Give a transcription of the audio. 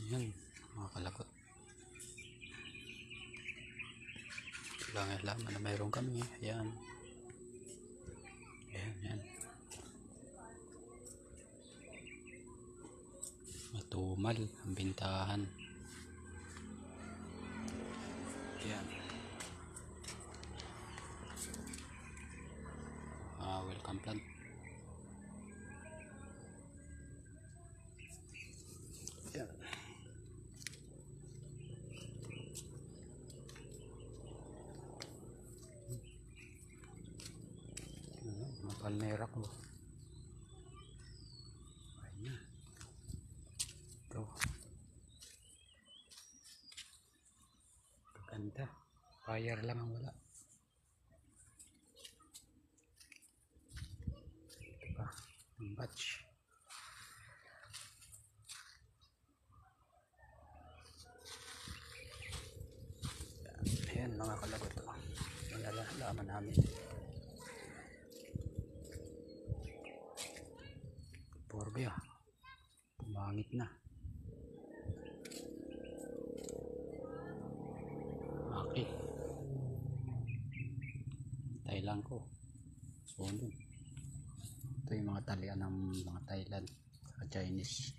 Ayan, mga kalagot. Ito lang ang laman na mayroon kami. Ayan. Ayan. Matumal ang bintahan. Ayan. Welcome plant. Ayan. Mga palmera ko. Ayan. Ito. Ganda. Fire lang ang wala. Ito pa. Ang batch. Ayan mga kalagot ko. Malalaman namin. Porbia. Pumangit na. Okay. Thailand ko. So, ito yung mga talian ng mga Thailand sa Chinese.